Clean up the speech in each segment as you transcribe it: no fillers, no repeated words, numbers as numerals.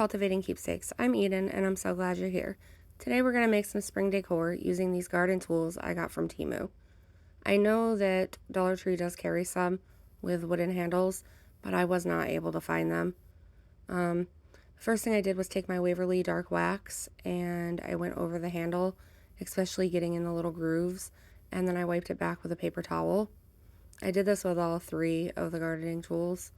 Cultivating Keepsakes. I'm Eden, and I'm so glad you're here. Today we're going to make some spring decor using these garden tools I got from Temu. I know that Dollar Tree does carry some with wooden handles, but I was not able to find them. First thing I did was take my Waverly Dark Wax, and I went over the handle, especially getting in the little grooves, and then I wiped it back with a paper towel. I did this with all three of the gardening tools.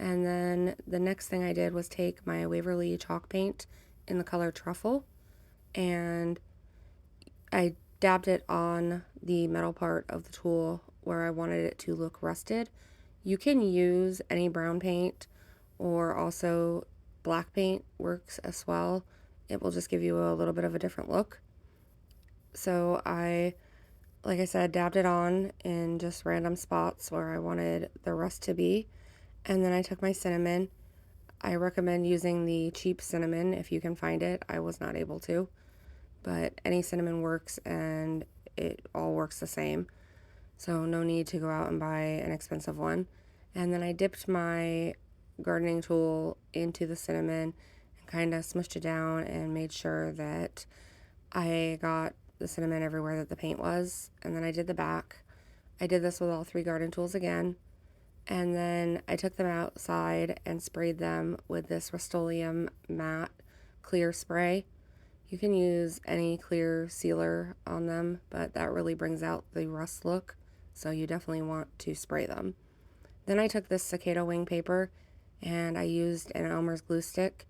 And then the next thing I did was take my Waverly chalk paint in the color Truffle, and I dabbed it on the metal part of the tool where I wanted it to look rusted. You can use any brown paint, or also black paint works as well. It will just give you a little bit of a different look. So like I said, dabbed it on in just random spots where I wanted the rust to be. And then I took my cinnamon. I recommend using the cheap cinnamon if you can find it. I was not able to, but any cinnamon works, and it all works the same. So no need to go out and buy an expensive one. And then I dipped my gardening tool into the cinnamon and kind of smushed it down and made sure that I got the cinnamon everywhere that the paint was. And then I did the back. I did this with all three garden tools again. And then I took them outside and sprayed them with this Rust-Oleum matte clear spray. You can use any clear sealer on them, but that really brings out the rust look, so you definitely want to spray them. Then I took this cicada wing paper and I used an Elmer's glue stick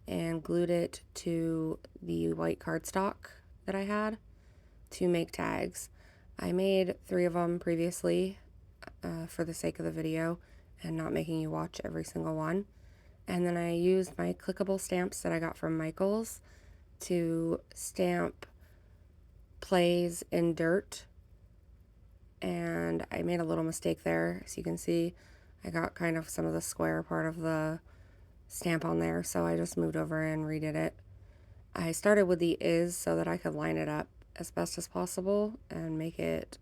and glued it to the white cardstock that I had to make tags. I made 3 of them previously for the sake of the video and not making you watch every single one. And then I used my clickable stamps that I got from Michaels to stamp plays in dirt. And I made a little mistake there. As you can see, I got kind of some of the square part of the stamp on there, so I just moved over and redid it. I started with the is so that I could line it up as best as possible and make it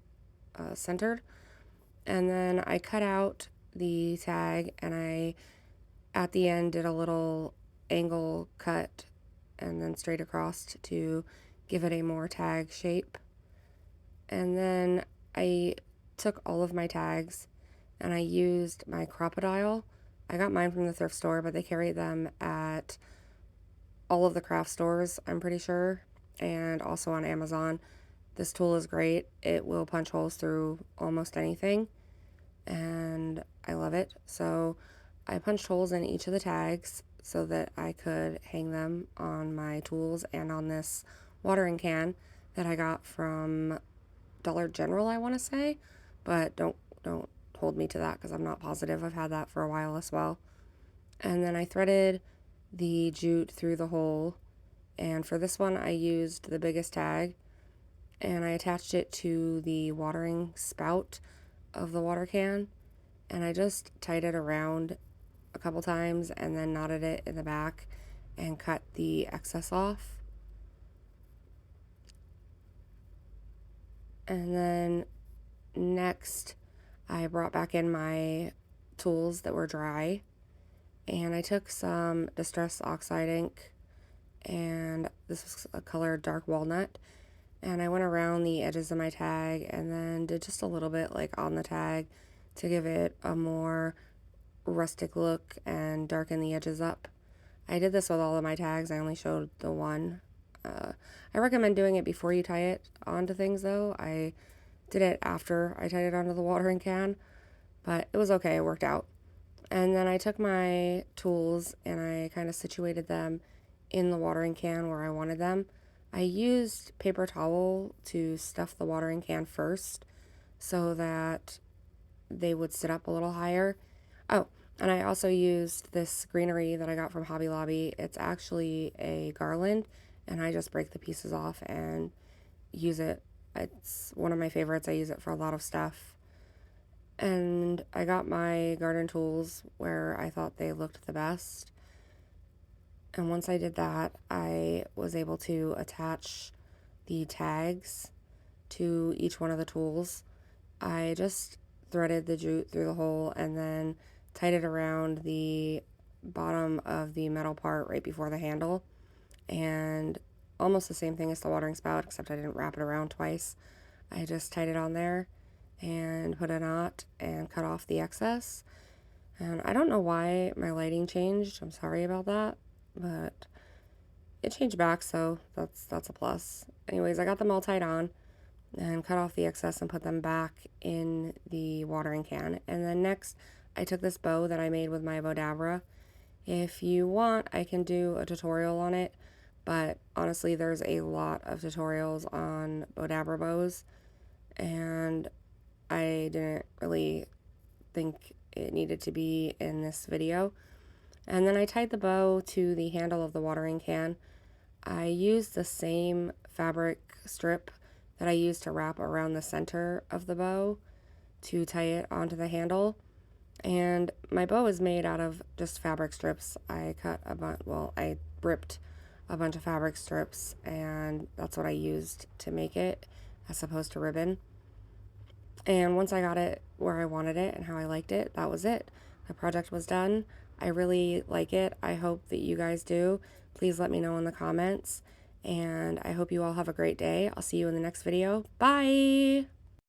centered. And then I cut out the tag, and I, at the end, did a little angle cut and then straight across to give it a more tag shape. And then I took all of my tags and I used my Crop-A-Dile. I got mine from the thrift store, but they carry them at all of the craft stores, I'm pretty sure, and also on Amazon. This tool is great. It will punch holes through almost anything, and I love it. So I punched holes in each of the tags so that I could hang them on my tools and on this watering can that I got from Dollar General, I want to say, but don't hold me to that because I'm not positive. I've had that for a while as well. And then I threaded the jute through the hole, and for this one I used the biggest tag, and I attached it to the watering spout of the water can, and I just tied it around a couple times and then knotted it in the back and cut the excess off. And then next I brought back in my tools that were dry, and I took some Distress Oxide ink, and this was a color dark walnut, and I went around the edges of my tag and then did just a little bit like on the tag to give it a more rustic look and darken the edges up. I did this with all of my tags. I only showed the one. I recommend doing it before you tie it onto things though. I did it after I tied it onto the watering can, but it was okay. It worked out. And then I took my tools and I kind of situated them in the watering can where I wanted them. I used paper towel to stuff the watering can first so that they would sit up a little higher. Oh, and I also used this greenery that I got from Hobby Lobby. It's actually a garland, and I just break the pieces off and use it. It's one of my favorites. I use it for a lot of stuff. And I got my garden tools where I thought they looked the best. And once I did that, I was able to attach the tags to each one of the tools. I just threaded the jute through the hole and then tied it around the bottom of the metal part right before the handle, and almost the same thing as the watering spout, except I didn't wrap it around twice. I just tied it on there and put a knot and cut off the excess. And I don't know why my lighting changed. I'm sorry about that, but it changed back, so that's a plus. Anyways, I got them all tied on and cut off the excess and put them back in the watering can. And then next, I took this bow that I made with my Bodabra. If you want, I can do a tutorial on it, but honestly, there's a lot of tutorials on Bodabra bows, and I didn't really think it needed to be in this video. And then I tied the bow to the handle of the watering can. I used the same fabric strip that I used to wrap around the center of the bow to tie it onto the handle. And my bow is made out of just fabric strips. I ripped a bunch of fabric strips, and that's what I used to make it, as opposed to ribbon. And once I got it where I wanted it and how I liked it, that was it. The project was done. I really like it. I hope that you guys do. Please let me know in the comments. And I hope you all have a great day. I'll see you in the next video. Bye!